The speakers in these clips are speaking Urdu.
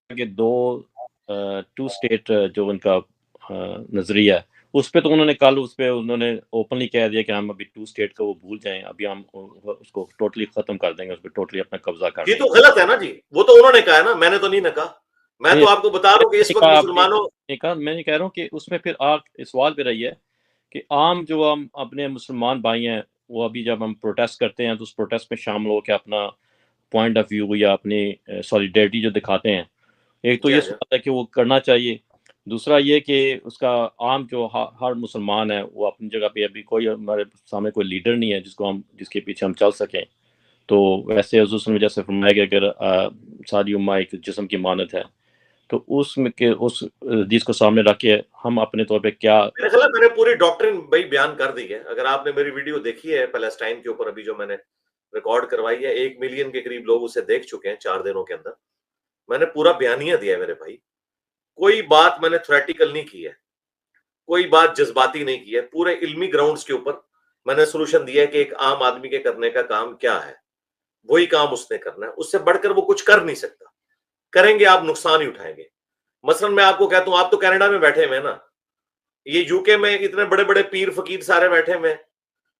کہ ٹو اسٹیٹ جو ان کا نظریہ ہے اس پہ تو انہوں نے کل اس پہ انہوں نے اوپنلی کہہ دیا کہ ہم ابھی 2 اسٹیٹ کا وہ بھول جائیں، ابھی ہم اس کو ٹوٹلی ختم کر دیں گے، اس پہ ٹوٹلی اپنا قبضہ کر یہ لیں تو غلط ہے نا جی، وہ تو انہوں نے کہا ہے نا، میں نے تو نہیں کہا. میں گے. تو آپ کو بتا رہا ہوں کہ اس وقت مسلمانوں میں یہ کہہ رہا ہوں کہ اس میں پھر آپ سوال پہ رہی ہے کہ عام جو ہم اپنے مسلمان بھائی ہیں وہ ابھی جب ہم پروٹیسٹ کرتے ہیں تو اس پروٹیسٹ میں شامل ہو کے اپنا پوائنٹ آف ویو یا اپنی سالیڈیرٹی جو دکھاتے ہیں، ایک تو جی یہ ہاں جی سوال ہے کہ وہ کرنا چاہیے. دوسرا یہ کہ اس کا عام جو ہر مسلمان ہے وہ اپنی جگہ پہ، ابھی کوئی ہمارے سامنے کوئی لیڈر نہیں ہے جس کے پیچھے ہم چل سکیں. تو ویسے حضور صلی اللہ علیہ وسلم نے جیسے فرمایا کہ اگر ساری امہ ایک جسم کی مانند ہے، تو اس حدیث کو سامنے رکھ کے ہم اپنے طور پہ کیا. میرے خیال ہے میں نے پوری ڈاکٹرن بھائی بیان کر دی ہے. اگر آپ نے میری ویڈیو دیکھی ہے پیلسٹائن کے اوپر ابھی جو میں نے ریکارڈ کروائی ہے، 1 ملین کے قریب لوگ اسے دیکھ چکے ہیں 4 دنوں کے اندر. میں نے پورا بیانیہ دیا ہے میرے بھائی، کوئی بات میں نے تھریٹیکل نہیں کی ہے، کوئی بات جذباتی نہیں کی ہے. پورے علمی گراؤنڈز کے اوپر میں نے سولوشن دیا ہے کہ ایک عام آدمی کے کرنے کا کام کیا ہے، وہی کام اس نے کرنا ہے. اس سے بڑھ کر وہ کچھ کر نہیں سکتا. کریں گے آپ نقصان ہی اٹھائیں گے. مثلا میں آپ کو کہتا ہوں، آپ تو کینیڈا میں بیٹھے ہوئے نا، یہ یو کے میں اتنے بڑے بڑے پیر فقیر سارے بیٹھے ہوئے ہیں،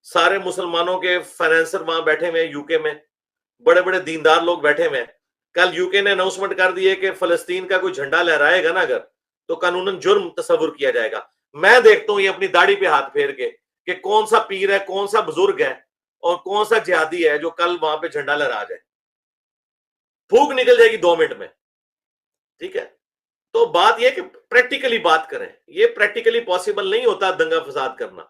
سارے مسلمانوں کے فائنینسر وہاں بیٹھے ہوئے ہیں. یو کے میں بڑے بڑے دیندار لوگ بیٹھے ہوئے ہیں. کل یو کے نے اناؤنسمنٹ کر دی ہے کہ فلسطین کا کوئی جھنڈا لہرائے گا نا اگر، تو قانوناً جرم تصور کیا جائے گا. میں دیکھتا ہوں یہ اپنی داڑھی پہ ہاتھ پھیر کے کہ کون سا پیر ہے، کون سا بزرگ ہے اور کون سا جہادی ہے جو کل وہاں پہ جھنڈا لہرا جائے. پھوک نکل جائے گی 2 منٹ میں. ٹھیک ہے، تو بات یہ کہ پریکٹیکلی بات کریں. یہ پریکٹیکلی پاسبل نہیں ہوتا دنگا فساد کرنا.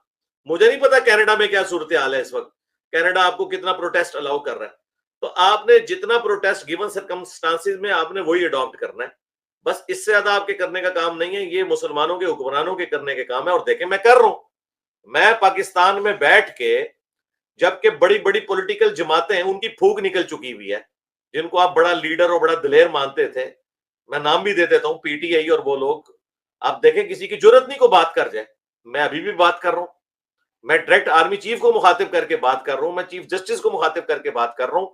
مجھے نہیں پتا کینیڈا میں کیا صورتحال ہے اس وقت، کینیڈا آپ کو کتنا پروٹیسٹ الاؤ کر رہا ہے. تو آپ نے جتنا پروٹیسٹ گیون سرکمسٹانسز میں آپ نے وہی اڈاپٹ کرنا ہے. بس اس سے زیادہ آپ کے کرنے کا کام نہیں ہے. یہ مسلمانوں کے حکمرانوں کے کرنے کے کام ہے. اور دیکھیں میں کر رہا ہوں. میں پاکستان میں بیٹھ کے، جبکہ بڑی بڑی پولیٹیکل جماعتیں ہیں ان کی پھوک نکل چکی ہوئی ہے، جن کو آپ بڑا لیڈر اور بڑا دلیر مانتے تھے، میں نام بھی دے دیتا ہوں، پی ٹی آئی اور وہ لوگ. آپ دیکھیں کسی کی جرت نہیں کو بات کر جائے. میں ابھی بھی بات کر رہا ہوں. میں ڈائریکٹ آرمی چیف کو مخاطب کر کے بات کر رہا ہوں. میں چیف جسٹس کو مخاطب کر کے بات کر رہا ہوں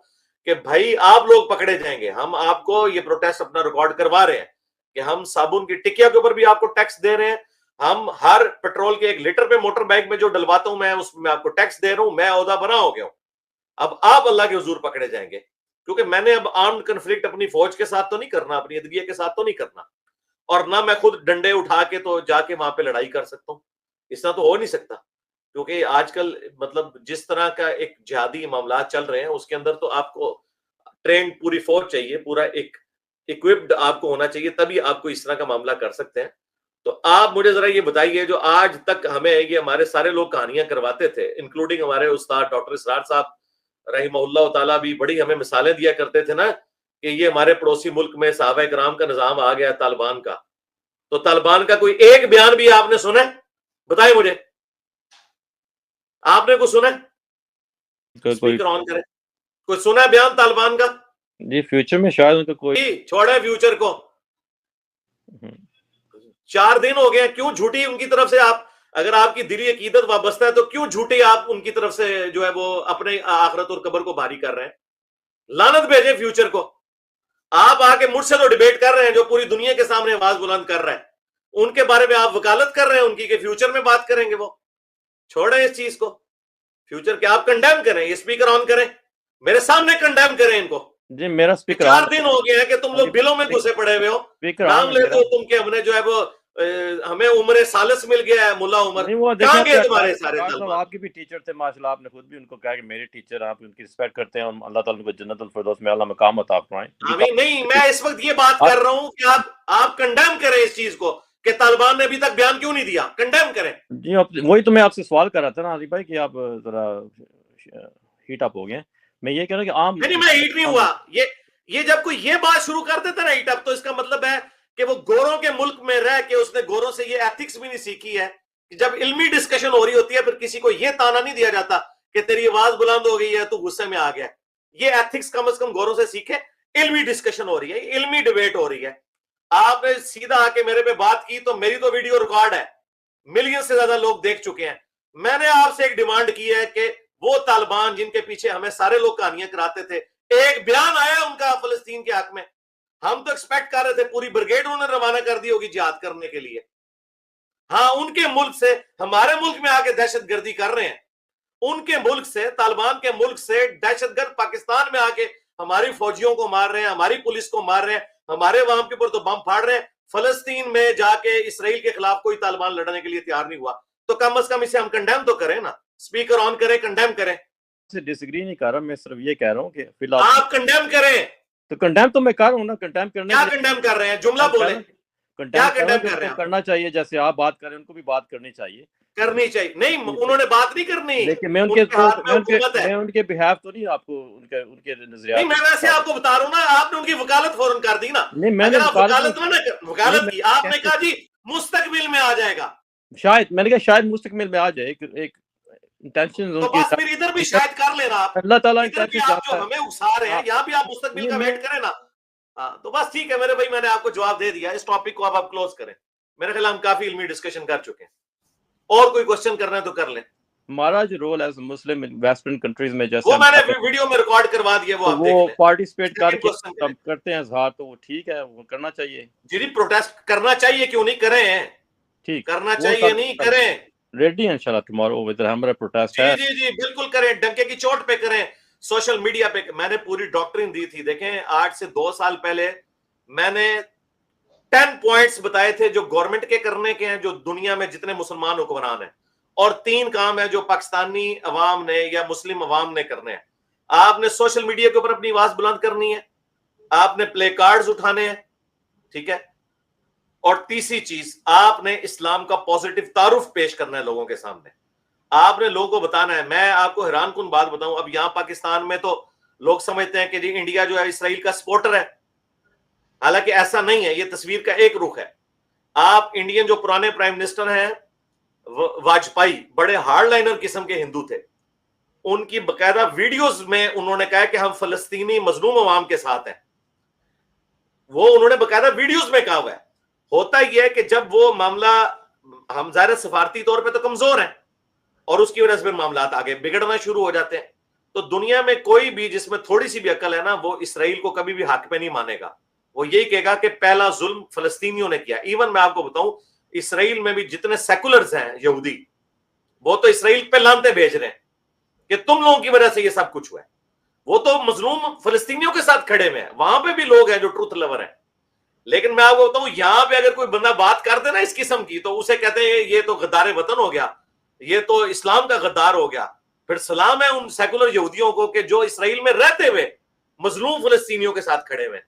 کہ بھائی آپ لوگ پکڑے جائیں گے. ہم آپ کو یہ پروٹیسٹ اپنا ریکارڈ کروا رہے ہیں کہ ہم صابن کی ٹکیا کے اوپر بھی آپ کو ٹیکس دے رہے ہیں. ہم ہر پیٹرول کے 1 لیٹر پہ موٹر بائک میں جو ڈلواتا ہوں میں، اس میں آپ کو ٹیکس دے رہا ہوں. میں عہدہ بنا ہو گیا ہوں. اب آپ اللہ کے حضور پکڑے جائیں گے، کیونکہ میں نے اب آرمڈ کنفلکٹ اپنی فوج کے ساتھ تو نہیں کرنا، اپنی عدلیہ کے ساتھ تو نہیں کرنا، اور نہ میں خود ڈنڈے اٹھا کے تو جا کے وہاں پہ لڑائی کر سکتا ہوں. اس طرح تو ہو نہیں سکتا. کیونکہ آج کل مطلب جس طرح کا ایک جہادی معاملات چل رہے ہیں اس کے اندر تو آپ کو ٹرینڈ پوری فوج چاہیے، پورا ایک اکوپڈ آپ کو ہونا چاہیے، تبھی آپ کو اس طرح کا معاملہ کر سکتے ہیں. تو آپ مجھے ذرا یہ بتائیے، جو آج تک ہمیں یہ ہمارے سارے لوگ کہانیاں کرواتے تھے، انکلوڈنگ ہمارے استاد ڈاکٹر اسرار صاحب رحمہ اللہ تعالیٰ بھی بڑی ہمیں مثالیں دیا کرتے تھے نا کہ یہ ہمارے پڑوسی ملک میں صحابہ کرام کا نظام آ گیا طالبان کا. تو طالبان کا کوئی ایک بیان بھی آپ نے سنا؟ بتائیں مجھے، آپ نے کچھ سنا؟ اسپیکر آن کریں. کوئی سنا بیان طالبان کا؟ جی فیوچر میں شاید ان کا کوئی چھوڑے فیوچر کو. 4 دن ہو گئے ہیں. کیوں جھوٹی ان کی طرف سے آپ، اگر آپ کی دلی عقیدت وابستہ ہے تو کیوں جھوٹی آپ ان کی طرف سے جو ہے وہ اپنے آخرت اور قبر کو بھاری کر رہے ہیں؟ لعنت بھیجیں فیوچر کو. آپ آ کے مجھ سے تو ڈیبیٹ کر رہے ہیں، جو پوری دنیا کے سامنے آواز بلند کر رہے ہیں ان کے بارے میں آپ وکالت کر رہے ہیں ان کی کہ فیوچر میں بات کریں گے. وہ چھوڑیں اس چیز کو. فیوچر کے آپ کنڈیم کریں، یہ اسپیکر آن کریں، میرے سامنے کنڈیم کریں ان کو. جی میرا اسپیکر 4 دن ہو گئے ہیں کہ تم لوگ بلوں میں گھسے پڑے ہوئے ہو. نام لیتے ہو تم کہ ہم نے جو ہے وہ ہمیں عمر ثالث مل گیا ہے، ملا عمر. کہاں گئے تمہارے سارے طالبان؟ آپ کے بھی ٹیچر تھے ماشاءاللہ، آپ نے خود بھی ان کو کہا کہ میرے ٹیچر، آپ ان کی رسپیکٹ کرتے ہیں اور اللہ تعالیٰ کو جنت الفردوس میں اللہ مقام عطا فرمائے. آمین. نہیں، میں اس وقت یہ بات کر رہا ہوں کہ آپ کنڈیم کریں اس چیز کو کہ طالبان نے ابھی تک بیان کیوں نہیں دیا. کنڈیم کریں. جی وہی تو میں آپ سے سوال کر رہا تھا نا علی بھائی کہ آپ ذرا ہیٹ اپ ہو گئے. میں یہ کہہ رہا ہوں کہ عام نہیں میں ہیٹ نہیں ہوا. یہ جب کوئی یہ بات شروع کر دیتا نا ہیٹ اپ، تو اس کا مطلب ہے کہ وہ گوروں کے ملک میں رہ کے اس نے گوروں سے یہ ایتھکس بھی نہیں سیکھی ہے. جب علمی ڈسکشن ہو رہی ہوتی ہے پھر کسی کو یہ تانا نہیں دیا جاتا کہ تیری آواز بلند ہو گئی ہے تو غصے میں آ گیا. یہ ایتھکس کم از کم گوروں سے سیکھے. علمی ڈسکشن ہو رہی ہے، علمی ڈیبیٹ ہو رہی ہے. آپ نے سیدھا آ کے میرے پہ بات کی تو میری تو ویڈیو ریکارڈ ہے، ملین سے زیادہ لوگ دیکھ چکے ہیں. میں نے آپ سے ایک ڈیمانڈ کی ہے کہ وہ طالبان جن کے پیچھے ہمیں سارے لوگ کہانیاں کراتے تھے، ایک بیان آیا ان کا فلسطین کے حق میں؟ ہم تو ایکسپیکٹ کر رہے تھے پوری بریگیڈ انہوں نے روانہ کر دی ہوگی جہاد کرنے کے لیے. ہاں ان کے ملک سے ہمارے ملک میں آ کے دہشت گردی کر رہے ہیں, ان کے ملک سے, طالبان کے ملک سے دہشت گرد پاکستان میں آ کے ہماری فوجیوں کو مار رہے ہیں, ہماری پولیس کو مار رہے ہیں, ہمارے وہاں کے اوپر تو بم پھاڑ رہے ہیں. فلسطین میں جا کے اسرائیل کے خلاف کوئی طالبان لڑنے کے لیے تیار نہیں ہوا, تو کم از کم اسے ہم کنڈیم تو کریں نا, اسپیکر آن کریں, کنڈیم کریں. ڈس ایگری نہیں کر رہا, میں صرف یہ کہہ رہا ہوں کہ فی الحال آپ کنڈیم کریں. تو کنڈیم تو میں کر رہا ہوں نا, کنڈیم کرنے کیا کنڈیم کر رہے ہیں, جملہ بولیں, کیا کنڈیم کر رہے ہیں. کرنا چاہیے جیسے آپ بات کریں ان کو بھی بات کرنی چاہیے. کرنی چاہیے نہیں, انہوں نے بات نہیں کرنی, لیکن میں ان کے بہاف تو نہیں آپ کو ان کے نظریات. نہیں, میں ویسے آپ کو بتا رہا ہوں نا, آپ نے ان کی وکالت فوراً کر دی نا. نہیں, میں نے وکالت کی, آپ نے کہا جی مستقبل میں آ جائے گا, شاید میں نے کہا شاید مستقبل میں آ جائے, ایک انٹینشن تو بس پھر ادھر بھی شاید کر لینا آپ, اللہ تعالیٰ ادھر بھی آپ جو ہمیں اکسا رہے ہیں یہاں بھی آپ مستقبل کا ویٹ کریں نا. تو بس ٹھیک ہے میرے بھائی, میں نے آپ کو جواب دے دیا, اس ٹاپک کو آپ کلوز کریں. میرے خیال ہم کافی علمی ڈسکشن کر چکے ہیں, اور کوئی کوشچن کرنا ہے تو کر لیں. ہمارا جو role as Muslim western countries میں جیسے وہ میں نے ویڈیو میں ریکارڈ کروا دیا, وہ آپ دیکھ لیں, پارٹیسپیٹ کر کے کرتے ہیں اظہار, تو وہ ٹھیک ہے, وہ کرنا چاہیے. جی پروٹیسٹ کرنا چاہیے, کیوں نہیں کریں, ٹھیک کرنا چاہیے, نہیں کریں, ریڈی ہیں انشاءاللہ ٹمارو ود ہمارا پروٹیسٹ ہے. جی جی بالکل کریں, ڈنکے کی چوٹ پہ کریں, سوشل میڈیا پہ. میں نے پوری ڈاکٹرین دی تھی, دیکھیں آج سے 2 سال پہلے میں نے 10 پوائنٹس بتائے تھے جو گورنمنٹ کے کرنے کے ہیں, جو دنیا میں جتنے مسلمان حکمران ہیں, اور 3 کام ہیں جو پاکستانی عوام نے یا مسلم عوام نے کرنے ہیں. آپ نے سوشل میڈیا کے اوپر اپنی آواز بلند کرنی ہے, آپ نے پلے کارڈز اٹھانے ہیں, ٹھیک ہے, اور تیسری چیز آپ نے اسلام کا پازیٹیو تعارف پیش کرنا ہے لوگوں کے سامنے. آپ نے لوگوں کو بتانا ہے. میں آپ کو حیران کن بات بتاؤں, اب یہاں پاکستان میں تو لوگ سمجھتے ہیں کہ جی انڈیا جو ہے اسرائیل کا سپورٹر ہے, حالانکہ ایسا نہیں ہے, یہ تصویر کا ایک رخ ہے. آپ انڈین جو پرانے پرائم منسٹر ہیں واجپئی, بڑے ہارڈ لائنر قسم کے ہندو تھے, ان کی باقاعدہ ویڈیوز میں انہوں نے کہا کہ ہم فلسطینی مظلوم عوام کے ساتھ ہیں. وہ انہوں نے باقاعدہ ویڈیوز میں کہا ہوا ہے. ہوتا یہ ہے کہ جب وہ معاملہ, ہم ظاہر سفارتی طور پہ تو کمزور ہیں, اور اس کی وجہ سے پھر معاملات آگے بگڑنا شروع ہو جاتے ہیں. تو دنیا میں کوئی بھی جس میں تھوڑی سی بھی عقل ہے نا, وہ اسرائیل کو کبھی بھی حق پہ نہیں مانے گا. وہ یہی کہے گا کہ پہلا ظلم فلسطینیوں نے کیا. ایون میں آپ کو بتاؤں, اسرائیل میں بھی جتنے سیکولرز ہیں یہودی, وہ تو اسرائیل پہ لانتے بھیج رہے ہیں کہ تم لوگوں کی وجہ سے یہ سب کچھ ہوا ہے. وہ تو مظلوم فلسطینیوں کے ساتھ کھڑے ہوئے ہیں, وہاں پہ بھی لوگ ہیں جو ٹروتھ لور ہیں. لیکن میں آپ کو بتاؤں, یہاں پہ اگر کوئی بندہ بات کر دے نا اس قسم کی, تو اسے کہتے ہیں یہ تو غدار وطن ہو گیا, یہ تو اسلام کا غدار ہو گیا. پھر سلام ہے ان سیکولر یہودیوں کو کہ جو اسرائیل میں رہتے ہوئے مظلوم فلسطینیوں کے ساتھ کھڑے ہوئے.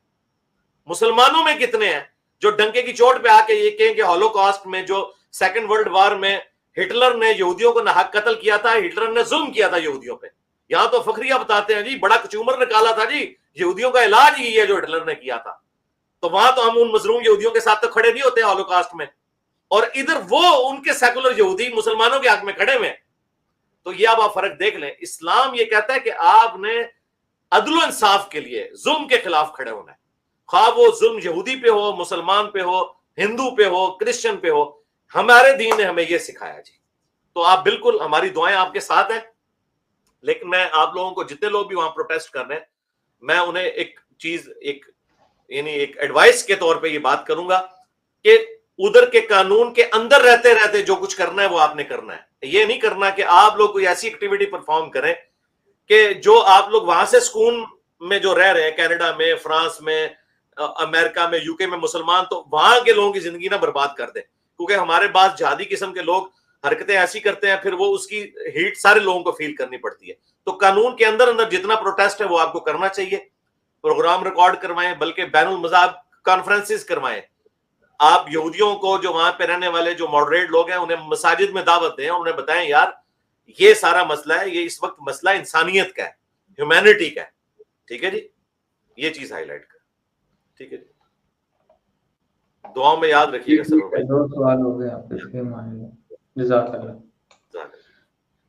مسلمانوں میں کتنے ہیں جو ڈنکے کی چوٹ پہ آ کے یہ کہیں کہ ہولوکاسٹ میں, جو سیکنڈ ورلڈ وار میں ہٹلر نے یہودیوں کو ناحق قتل کیا تھا, ہٹلر نے ظلم کیا تھا یہودیوں پہ. یہاں تو فخریہ بتاتے ہیں جی بڑا کچومر نکالا تھا جی, یہودیوں کا علاج ہی ہے جو ہٹلر نے کیا تھا. تو وہاں تو ہم ان مظلوم یہودیوں کے ساتھ تو کھڑے نہیں ہوتے ہولوکاسٹ میں, اور ادھر وہ ان کے سیکولر یہودی مسلمانوں کے حق میں کھڑے ہوئے. تو یہ اب آپ فرق دیکھ لیں. اسلام یہ کہتا ہے کہ آپ نے عدل و انصاف کے لیے ظلم کے خلاف کھڑے ہونا ہے, خواہ وہ ظلم یہودی پہ ہو, مسلمان پہ ہو, ہندو پہ ہو, کرسچن پہ ہو. ہمارے دین نے ہمیں یہ سکھایا جی. تو آپ بالکل, ہماری دعائیں آپ کے ساتھ ہیں. لیکن میں آپ لوگوں کو, جتنے لوگ بھی وہاں پروٹیسٹ کر رہے ہیں, میں انہیں ایک چیز, یعنی ایک ایڈوائس کے طور پہ یہ بات کروں گا کہ ادھر کے قانون کے اندر رہتے رہتے جو کچھ کرنا ہے وہ آپ نے کرنا ہے. یہ نہیں کرنا کہ آپ لوگ کوئی ایسی ایکٹیویٹی پرفارم کریں کہ جو آپ لوگ وہاں سے سکون میں جو رہ رہے ہیں, کینیڈا میں, فرانس میں, امریکہ میں, یو کے میں مسلمان, تو وہاں کے لوگوں کی زندگی نہ برباد کر دیں. کیونکہ ہمارے پاس جہادی قسم کے لوگ حرکتیں ایسی کرتے ہیں, پھر وہ اس کی ہیٹ سارے لوگوں کو فیل کرنی پڑتی ہے. تو قانون کے اندر جتنا پروٹیسٹ ہے وہ آپ کو کرنا چاہیے. پروگرام ریکارڈ کروائیں, بلکہ بین المذاہب کانفرنسز کروائیں. آپ یہودیوں کو, جو وہاں پہ رہنے والے جو ماڈریٹ لوگ ہیں, انہیں مساجد میں دعوت دیں, انہیں بتائیں یار یہ سارا مسئلہ ہے, یہ اس وقت مسئلہ انسانیت کا ہے, ہیومینٹی کا ہے. ٹھیک ہے جی, یہ چیز ہائی لائٹ کر. ٹھیک ہے جی, دعاؤں میں یاد رکھیے گا. سر 2 سوال ہو گئے آپ کے, جزاک اللہ.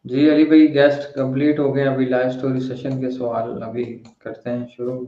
جی علی بھائی, گیسٹ کمپلیٹ ہو گئے. ابھی لائف سٹوری سیشن کے سوال ابھی کرتے ہیں شروع.